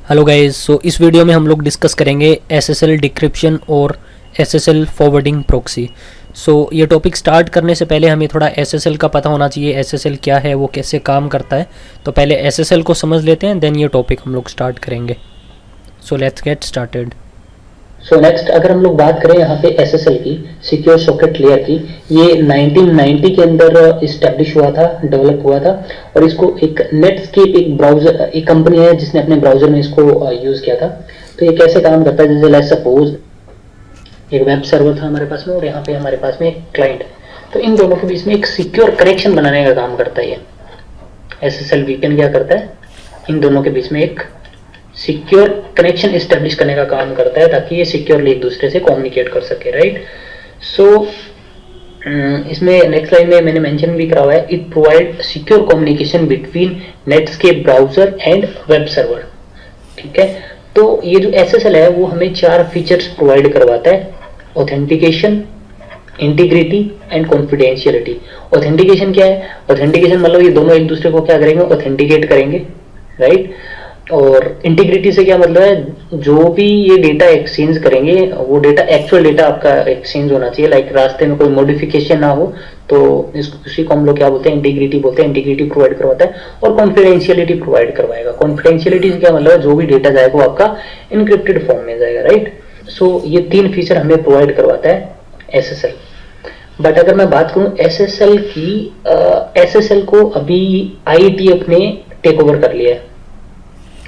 Hello guys. इस video में हम लोग डिस्कस करेंगे एसएसएल डिक्रिप्शन और एसएसएल फॉरवर्डिंग प्रॉक्सी। ये टॉपिक स्टार्ट करने से पहले हमें थोड़ा एसएसएल का पता होना चाहिए, एसएसएल क्या है, वो कैसे काम करता है। तो पहले एसएसएल को समझ लेते हैं, देन ये टॉपिक हम लोग स्टार्ट करेंगे। Let's get started. नेक्स्ट अगर हम लोग बात करें यहाँ पे एसएसएल की, सिक्योर सॉकेट लेयर की, ये 1990 के अंदर इस्टेब्लिश हुआ था, डेवलप हुआ था। और इसको एक नेटस्केप, एक ब्राउजर, एक कंपनी है जिसने अपने ब्राउजर में इसको यूज किया था। तो ये कैसे काम करता है, जैसे लेट्स सपोज एक वेब सर्वर था हमारे पास में और यहाँ पे हमारे पास में एक क्लाइंट। तो इन दोनों के बीच में एक सिक्योर कनेक्शन बनाने का काम करता है ये एसएसएल वीपीएन। क्या करता है, इन दोनों के बीच में एक सिक्योर कनेक्शन इस्टेब्लिश करने का काम करता है ताकि ये सिक्योरली एक दूसरे से कम्युनिकेट कर सके, राइट। इसमें नेक्स्ट लाइन में मैंने मेंशन भी करा हुआ है, it provide secure communication between Netscape browser and web server. ठीक है, तो ये जो एसएसएल है वो हमें 4 फीचर्स प्रोवाइड करवाता है: authentication, integrity and confidentiality. Authentication क्या है? ऑथेंटिकेशन मतलब ये दोनों एक दूसरे को क्या करेंगे, ऑथेंटिकेट करेंगे, राइट। और इंटीग्रिटी से क्या मतलब है, जो भी ये डेटा एक्सचेंज करेंगे वो डेटा एक्चुअल डेटा आपका एक्सचेंज होना चाहिए, लाइक रास्ते में कोई मॉडिफिकेशन ना हो। तो उसी को हम लोग क्या बोलते हैं, इंटीग्रिटी बोलते हैं। इंटीग्रिटी प्रोवाइड करवाता है और कॉन्फिडेंशियलिटी प्रोवाइड करवाएगा। कॉन्फिडेंशियलिटी से क्या मतलब है, जो भी डेटा जाएगा वो आपका इनक्रिप्टेड फॉर्म में जाएगा, राइट। ये 3 फीचर हमें प्रोवाइड करवाता है एसएसएल। बट अगर मैं बात करूं एसएसएल की, एसएसएल को अभी आईईटीएफ ने टेक ओवर कर लिया है,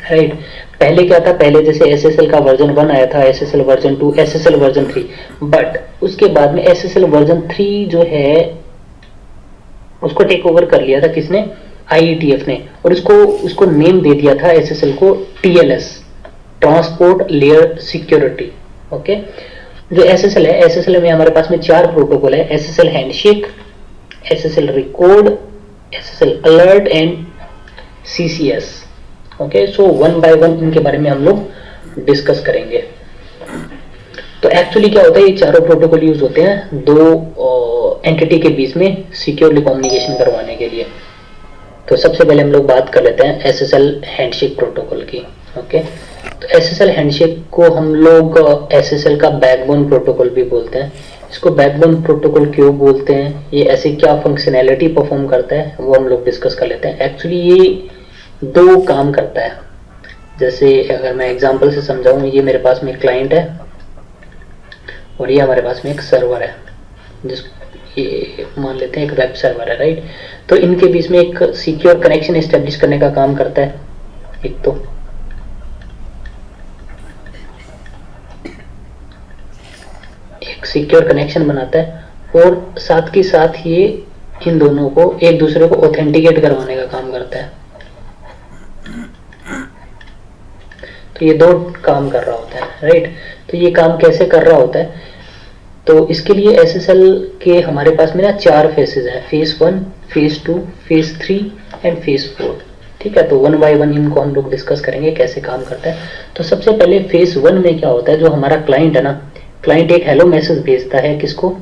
राइट। पहले क्या था, पहले जैसे एसएसएल का वर्जन 1 आया था, SSL version 2, SSL version 3। But उसके बाद में एसएसएल वर्जन 3 जो है उसको टेक ओवर कर लिया था किसने, आईईटीएफ ने। और उसको नेम दे दिया था एसएसएल को TLS, transport layer security. Okay, जो एसएसएल है, एसएसएल में हमारे पास में 4 प्रोटोकॉल है: SSL handshake, SSL record, SSL alert and CCS. Okay, one by one इनके बारे में हम लोग डिस्कस करेंगे। तो एक्चुअली क्या होता है, ये चारों प्रोटोकॉल यूज होते हैं 2 एंटिटी के बीच में सिक्योरली कम्युनिकेशन करवाने के लिए। तो सबसे पहले हम लोग बात कर लेते हैं एसएसएल हैंडशेक प्रोटोकॉल की। ओके, तो एसएसएल हैंडशेक को हम लोग एसएसएल का बैकबोन प्रोटोकॉल भी बोलते हैं। इसको बैकबोन प्रोटोकॉल क्यों बोलते हैं, ये ऐसे क्या फंक्शनैलिटी परफॉर्म करता है, वो हम लोग डिस्कस कर लेते हैं। एक्चुअली ये 2 काम करता है। जैसे अगर मैं एग्जांपल से समझाऊं, ये मेरे पास में एक क्लाइंट है और ये हमारे पास में एक सर्वर है, ये मान लेते हैं एक वेब सर्वर है, राइट। तो इनके बीच में एक सिक्योर कनेक्शन एस्टेब्लिश करने का काम करता है। एक तो एक सिक्योर कनेक्शन बनाता है और साथ के साथ ये इन दोनों को एक दूसरे को ऑथेंटिकेट करवाने का काम करता है। तो ये 2 काम कर रहा होता है, राइट। तो ये काम कैसे कर रहा होता है, तो इसके लिए एसएसएल के हमारे पास में ना 4 फेसेस हैं: phase 1, phase 2, phase 3 and phase 4। ठीक है, तो 1 बाय 1 इनको हम लोग डिस्कस करेंगे कैसे काम करता है। तो सबसे पहले फेज 1 में क्या होता है, जो हमारा क्लाइंट है ना, क्लाइंट एक हेलो मैसेज भेजता है किसको,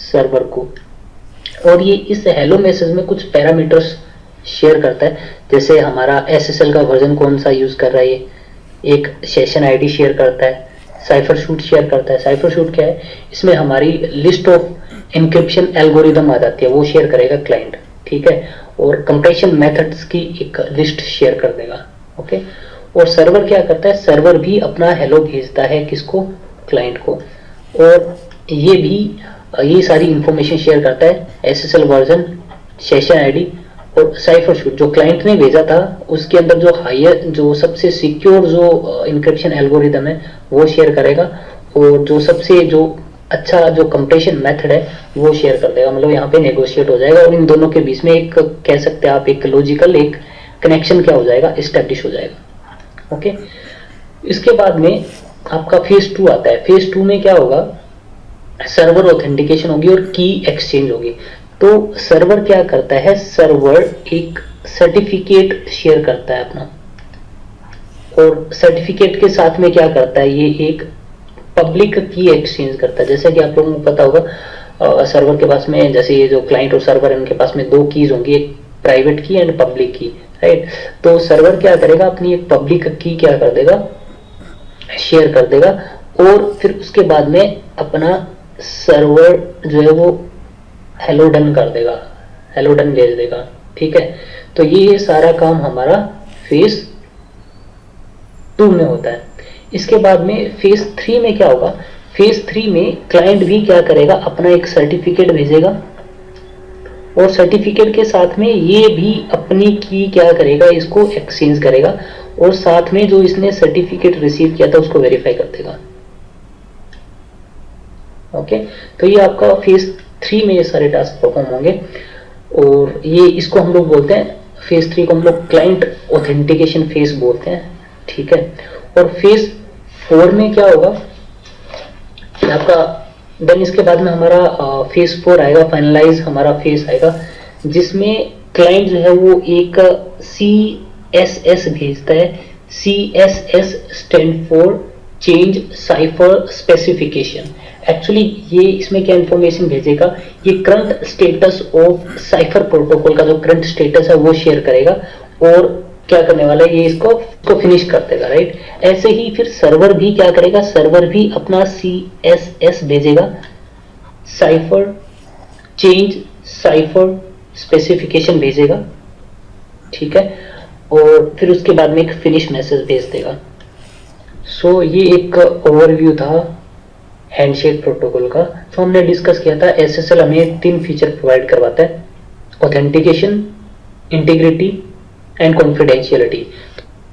सर्वर को। और ये इस हेलो मैसेज में कुछ पैरामीटर्स शेयर करता है, जैसे हमारा एसएसएल का वर्जन कौन सा यूज कर रहा है, एक सेशन आईडी शेयर करता है, साइफर शूट शेयर करता है। साइफर शूट क्या है, इसमें हमारी लिस्ट ऑफ एन्क्रिप्शन एल्गोरिदम आ जाती है, वो शेयर करेगा क्लाइंट, ठीक है। और कंप्रेशन मेथड्स की एक लिस्ट शेयर कर देगा। ओके, और सर्वर क्या करता है, सर्वर भी अपना हेलो भेजता है किसको, क्लाइंट को। और ये भी ये सारी इंफॉर्मेशन शेयर करता है, एसएसएल वर्जन, सेशन आईडी और साइफर शूट जो क्लाइंट ने भेजा था उसके अंदर जो हायर, जो सबसे सिक्योर जो इंक्रिप्शन एल्गोरिदम है वो शेयर करेगा। और जो सबसे जो अच्छा जो कंप्रेशन मेथड है वो शेयर कर देगा। मतलब यहाँ पे नेगोशिएट हो जाएगा और इन दोनों के बीच में एक, कह सकते हैं आप, एक लॉजिकल एक कनेक्शन क्या हो जाएगा, एस्टेब्लिश हो जाएगा। ओके, इसके बाद में आपका फेज 2 आता है। फेज 2 में क्या होगा, सर्वर ऑथेंटिकेशन होगी और की एक्सचेंज होगी। तो सर्वर क्या करता है, सर्वर एक सर्टिफिकेट शेयर करता है अपना, और सर्टिफिकेट के साथ में क्या करता है, ये एक पब्लिक की एक्सचेंज करता है। जैसे कि आप लोगों को पता होगा, सर्वर के पास में, जैसे ये जो क्लाइंट और सर्वर है उनके पास में 2 कीज होंगी, एक प्राइवेट की एंड पब्लिक की, राइट। तो सर्वर क्या करेगा, अपनी एक पब्लिक की क्या कर देगा, शेयर कर देगा, और फिर उसके बाद में अपना सर्वर जो है वो हेलो डन कर देगा, हेलो डन भेज देगा। ठीक है, तो ये सारा काम हमारा फेज 2 में होता है। इसके बाद में फेज 3 में क्या होगा, फेज 3 में क्लाइंट भी क्या करेगा, अपना एक सर्टिफिकेट भेजेगा, और सर्टिफिकेट के साथ में ये भी अपनी की क्या करेगा, इसको एक्सचेंज करेगा, और साथ में जो इसने सर्टिफिकेट रिसीव किया था उसको वेरीफाई कर देगा। ओके, तो ये आपका फेज 3 में ये सारे टास्क परफॉर्म होंगे, और ये इसको हम लोग बोलते हैं, फेज 3 को हम लोग क्लाइंट ऑथेंटिकेशन फेज बोलते हैं। ठीक है, और फेज 4 में क्या होगा आपका, देन इसके बाद में हमारा फेज 4 आएगा, फाइनलाइज हमारा फेज आएगा, जिसमें क्लाइंट जो है वो एक CSS भेजता है। CSS stand for change cipher specification. Actually ये इसमें क्या इंफॉर्मेशन भेजेगा, ये current status of cipher protocol का जो करंट स्टेटस है वो शेयर करेगा, और क्या करने वाला है, ये इसको फिनिश कर देगा। राइट, ऐसे ही फिर सर्वर भी क्या करेगा, सर्वर भी अपना CSS भेजेगा, साइफर चेंज साइफर स्पेसिफिकेशन भेजेगा। ठीक है, और फिर उसके बाद में एक फिनिश मैसेज भेज देगा। सो ये एक ओवरव्यू था हैंडशेक प्रोटोकॉल का। तो हमने डिस्कस किया था SSL हमें 3 फीचर प्रोवाइड करवाता है, ऑथेंटिकेशन, इंटीग्रिटी एंड कॉन्फिडेंशियलिटी।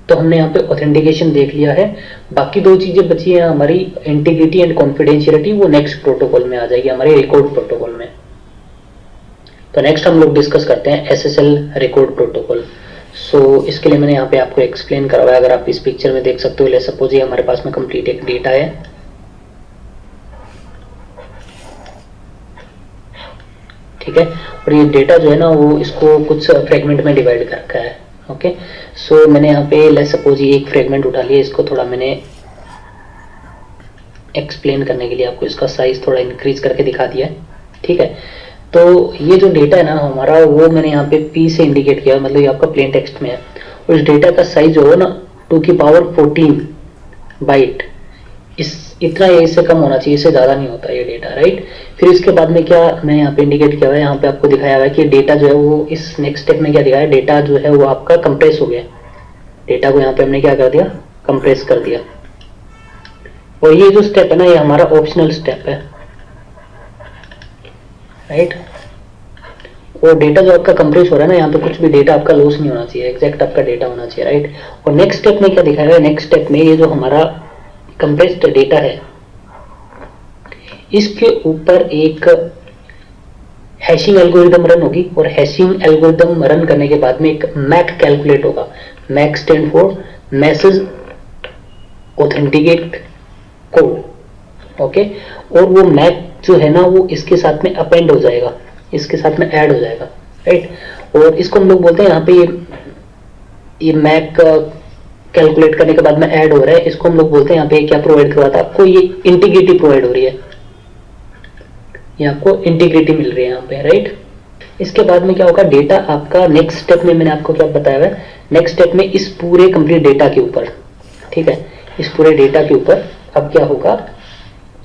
तो हमने यहाँ पे ऑथेंटिकेशन देख लिया है, बाकी 2 चीजें बची हैं हमारी, इंटीग्रिटी एंड कॉन्फिडेंशियलिटी, वो नेक्स्ट प्रोटोकॉल में आ जाएगी, हमारे रिकॉर्ड प्रोटोकॉल में। तो नेक्स्ट हम लोग डिस्कस करते हैं SSL रिकॉर्ड प्रोटोकॉल। सो इसके लिए मैंने यहाँ पे आपको एक्सप्लेन करवाया, अगर आप इस पिक्चर में देख सकते हो, ले सपोज ये हमारे पास में कंप्लीट एक डेटा है। ठीक है, और ये डेटा जो है ना वो इसको कुछ फ्रेगमेंट में डिवाइड कर रखा है। ओके, सो मैंने यहाँ पे लेट्स सपोज ये एक फ्रेगमेंट उठा लिया, इसको थोड़ा मैंने एक्सप्लेन करने के लिए आपको इसका साइज थोड़ा इंक्रीज करके दिखा दिया है। ठीक है, तो ये जो डेटा है ना हमारा, वो मैंने यहाँ पे P से इंडिकेट किया, मतलब ये आपका प्लेन टेक्स्ट में है, और इस डेटा का साइज जो है ना 2⁴ बाइट, इस इतना या इससे कम होना चाहिए, इससे ज़्यादा नहीं होता ये डेटा। राइट, फिर इसके बाद में क्या मैं यहाँ पे इंडिकेट किया हुआ है, यहाँ पे आपको दिखाया हुआ है कि डेटा जो है वो इस नेक्स्ट स्टेप में क्या दिखाया है, डेटा जो है वो आपका कंप्रेस हो गया, डेटा को यहाँ पे हमने क्या कर दिया, कंप्रेस कर दिया। और ये जो स्टेप है ना, ये हमारा ऑप्शनल स्टेप है। राइट, और डेटा जो आपका कंप्रेस हो रहा है ना, यहाँ पे कुछ भी डेटा आपका लॉस नहीं होना चाहिए, एग्जैक्ट आपका डेटा होना चाहिए। राइट, और नेक्स्ट स्टेप में क्या दिखाया है, नेक्स्ट स्टेप में ये जो हमारा कंप्रेस्ड डेटा है, इसके ऊपर एक हैशिंग एल्गोरिदम रन होगी, और हैशिंग एल्गोरिदम रन करने के बाद में एक मैक कैलकुलेट होगा। MAC stand for message authenticate code. Okay, और वो मैक जो है ना वो इसके साथ में अपेंड हो जाएगा, इसके साथ में ऐड हो जाएगा। राइट, और इसको हम लोग बोलते हैं यहाँ पे ये मैक कैलकुलेट करने के बाद में ऐड हो रहा है, इसको हम लोग बोलते हैं यहाँ पे क्या प्रोवाइड करवाता है आपको, ये इंटीग्रिटी प्रोवाइड हो रही है, ये आपको इंटीग्रिटी मिल रही है यहाँ पे। राइट, इसके बाद में क्या होगा, डेटा आपका नेक्स्ट स्टेप में मैंने आपको क्या बताया है, नेक्स्ट स्टेप में इस पूरे कंप्लीट डेटा के ऊपर, ठीक है, इस पूरे डेटा के ऊपर अब क्या होगा,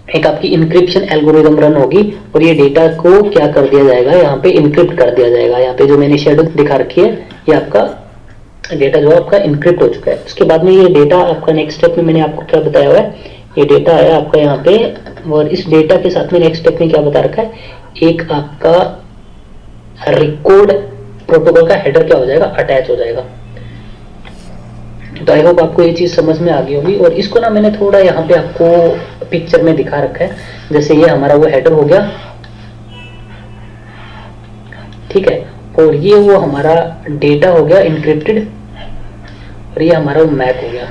एक आपकी इंक्रिप्शन एल्गोरिदम रन होगी, और ये डेटा को क्या कर दिया जाएगा, यहाँ पे इंक्रिप्ट कर दिया जाएगा। यहाँ पे जो मैंने शेडो दिखा रखी है, ये आपका डेटा जो है आपका इंक्रिप्ट हो चुका है। उसके बाद में ये डेटा आपका नेक्स्ट स्टेप में मैंने आपको क्या बताया हुआ है, ये डेटा है आपका यहाँ पे, और इस डेटा के साथ में नेक्स्ट स्टेप में क्या बता रखा है, एक आपका रिकॉर्ड प्रोटोकॉल का हेडर क्या हो जाएगा, अटैच हो जाएगा। तो आई होप आपको ये चीज समझ में आ गई होगी। और इसको ना मैंने थोड़ा यहाँ पे आपको पिक्चर में दिखा रखा है, जैसे ये हमारा वो हेडर हो गया, ठीक है, और ये वो हमारा डेटा हो गया इंक्रिप्टेड, और ये हमारा वो मैक हो गया।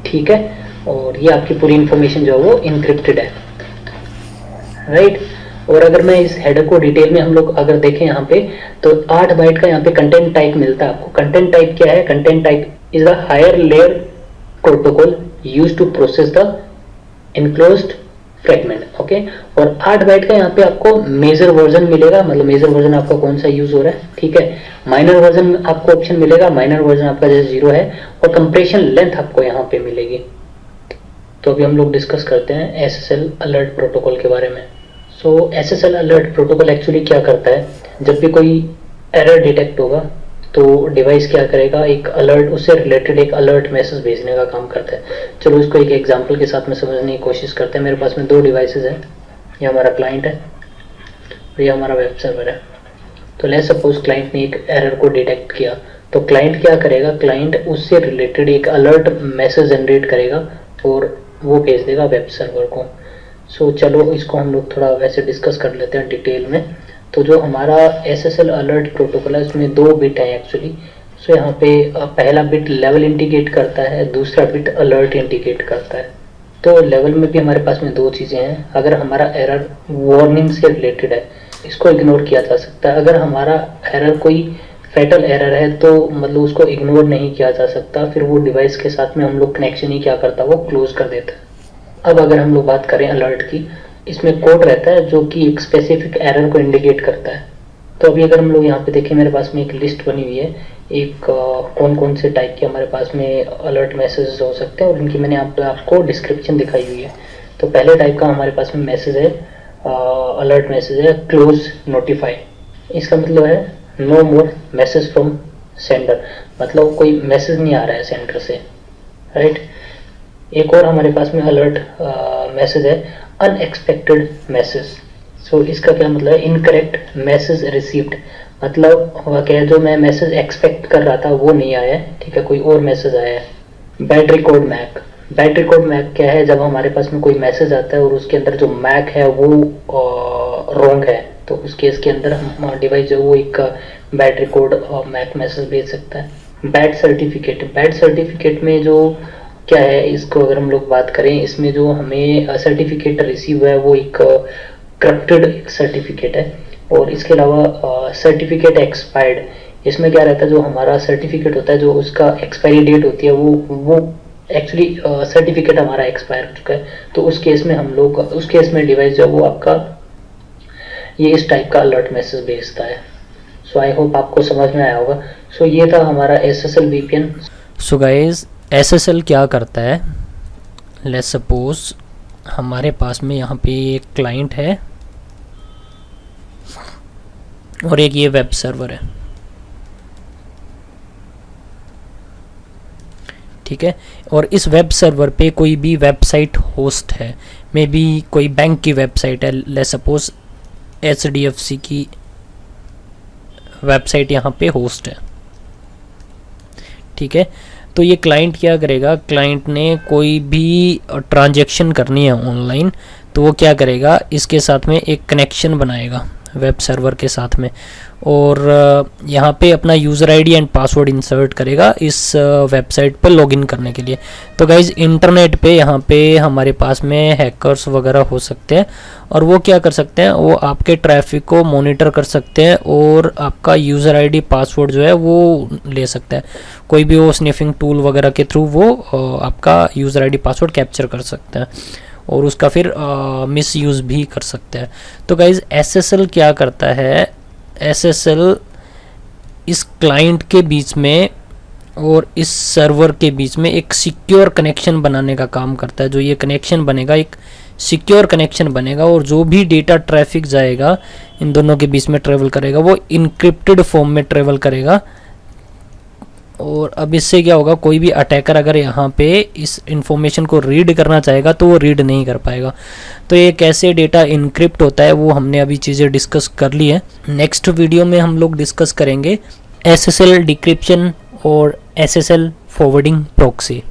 ठीक है, और ये आपकी पूरी इंफॉर्मेशन जो है वो इंक्रिप्टेड है। राइट, और अगर मैं इस हेडर को डिटेल में हम लोग अगर देखें यहाँ पे, तो 8 बाइट का यहाँ पे कंटेंट टाइप मिलता है आपको। कंटेंट टाइप क्या है, content type is the higher layer protocol used to process the enclosed fragment, okay. और 8 बाइट का यहाँ पे आपको मेजर वर्जन मिलेगा, मतलब मेजर वर्जन आपका कौन सा यूज हो रहा है, ठीक है। माइनर वर्जन आपको ऑप्शन मिलेगा, माइनर वर्जन आपका जैसे 0 है, और कंप्रेशन लेंथ आपको यहाँ पे मिलेगी। तो अभी हम लोग डिस्कस करते हैं एसएसएल अलर्ट प्रोटोकॉल के बारे में। सो एसएसएल अलर्ट प्रोटोकॉल एक्चुअली क्या करता है, जब भी कोई एरर डिटेक्ट होगा तो डिवाइस क्या करेगा, एक अलर्ट, उससे रिलेटेड एक अलर्ट मैसेज भेजने का काम करता है। चलो इसको एक एग्जांपल के साथ में समझने की कोशिश करते हैं। मेरे पास में 2 डिवाइसेस हैं, ये हमारा क्लाइंट है और ये हमारा वेब सर्वर है। तो लेट्स सपोज क्लाइंट ने एक एरर को डिटेक्ट किया, तो क्लाइंट क्या करेगा, क्लाइंट उससे रिलेटेड एक अलर्ट मैसेज जनरेट करेगा और वो भेज देगा वेब सर्वर को। सो चलो इसको हम लोग थोड़ा वैसे डिस्कस कर लेते हैं डिटेल में। तो जो हमारा एसएसएल अलर्ट प्रोटोकॉल है उसमें 2 बिट है एक्चुअली। सो यहाँ पे पहला बिट लेवल इंडिकेट करता है, दूसरा बिट अलर्ट इंडिकेट करता है। तो लेवल में भी हमारे पास में 2 चीज़ें हैं। अगर हमारा एरर वार्निंग से रिलेटेड है, इसको इग्नोर किया जा सकता है। अगर हमारा एरर कोई फैटल एरर है तो मतलब उसको इग्नोर नहीं किया जा सकता, फिर वो डिवाइस के साथ में हम लोग कनेक्शन ही क्या करता है, वो क्लोज कर देता है। अब अगर हम लोग बात करें अलर्ट की, इसमें कोड रहता है जो कि एक स्पेसिफिक एरर को इंडिकेट करता है। तो अभी अगर हम लोग यहाँ पे देखें, मेरे पास में एक लिस्ट बनी हुई है, एक कौन कौन से टाइप के हमारे पास में अलर्ट मैसेज हो सकते हैं और इनकी मैंने यहाँ पे आपको डिस्क्रिप्शन दिखाई हुई है। तो पहले टाइप का हमारे पास में मैसेज है, अलर्ट मैसेज है क्लोज नोटिफाई। इसका मतलब है no more message from sender, मतलब कोई मैसेज नहीं आ रहा है सेंडर से, राइट। एक और हमारे पास में अलर्ट मैसेज है अनएक्सपेक्टेड मैसेज। सो इसका क्या मतलब है, इनकरेक्ट मैसेज रिसीव्ड, मतलब वह क्या है, जो मैं मैसेज एक्सपेक्ट कर रहा था वो नहीं आया है, ठीक है, कोई और मैसेज आया है। Bad record MAC, bad record MAC क्या है, जब हमारे पास में कोई मैसेज आता है और उसके अंदर जो मैक है वो रॉन्ग है, तो उस केस के अंदर हम डिवाइस जो वो एक बैड रिकॉर्ड मैक मैसेज भेज सकता है। बैड सर्टिफिकेट, बैड सर्टिफिकेट में जो क्या है, इसको अगर हम लोग बात करें, इसमें जो हमें सर्टिफिकेट रिसीव है वो एक करप्टेड सर्टिफिकेट है। और इसके अलावा सर्टिफिकेट एक्सपायर्ड, इसमें क्या रहता है, जो हमारा सर्टिफिकेट होता है, जो उसका एक्सपायरी डेट होती है वो एक्चुअली सर्टिफिकेट हमारा एक्सपायर हो चुका है, तो उस केस में हम लोग, उस केस में डिवाइस जो है वो आपका ये इस टाइप का अलर्ट मैसेज भेजता है। सो आई होप आपको समझ में आया होगा। सो ये था हमारा SSL VPN. So guys SSL क्या करता है, लेट्स सपोज हमारे पास में यहाँ पे एक क्लाइंट है और एक ये वेब सर्वर है, ठीक है। और इस वेब सर्वर पे कोई भी वेबसाइट होस्ट है, मे बी कोई बैंक की वेबसाइट है, लेट्स सपोज एचडीएफसी की वेबसाइट यहाँ पे होस्ट है, ठीक है। तो ये क्लाइंट क्या करेगा, क्लाइंट ने कोई भी ट्रांजैक्शन करनी है ऑनलाइन, तो वो क्या करेगा, इसके साथ में एक कनेक्शन बनाएगा वेब सर्वर के साथ में, और यहाँ पे अपना user ID and password insert करेगा इस वेबसाइट पर लॉगिन करने के लिए। तो गाइज इंटरनेट पे यहाँ पे हमारे पास में हैकर्स वगैरह हो सकते हैं और वो क्या कर सकते हैं, वो आपके ट्रैफिक को मॉनिटर कर सकते हैं और आपका यूज़र आईडी पासवर्ड जो है वो ले सकते हैं। कोई भी वो स्निफिंग टूल वगैरह के थ्रू वो आपका यूज़र आईडी पासवर्ड कैप्चर कर सकते हैं और उसका फिर मिस यूज़ भी कर सकते हैं। तो गाइज एसएसएल क्या करता है, एसएसएल इस क्लाइंट के बीच में और इस सर्वर के बीच में एक सिक्योर कनेक्शन बनाने का काम करता है। जो ये कनेक्शन बनेगा एक सिक्योर कनेक्शन बनेगा और जो भी डेटा ट्रैफिक जाएगा इन दोनों के बीच में ट्रेवल करेगा वो इनक्रिप्टेड फॉर्म में ट्रेवल करेगा। और अब इससे क्या होगा, कोई भी अटैकर अगर यहाँ पे इस इंफॉर्मेशन को रीड करना चाहेगा तो वो रीड नहीं कर पाएगा। तो ये कैसे डेटा इनक्रिप्ट होता है वो हमने अभी चीज़ें डिस्कस कर ली है। नेक्स्ट वीडियो में हम लोग डिस्कस करेंगे एसएसएल डिक्रिप्शन और एसएसएल फॉरवर्डिंग प्रॉक्सी।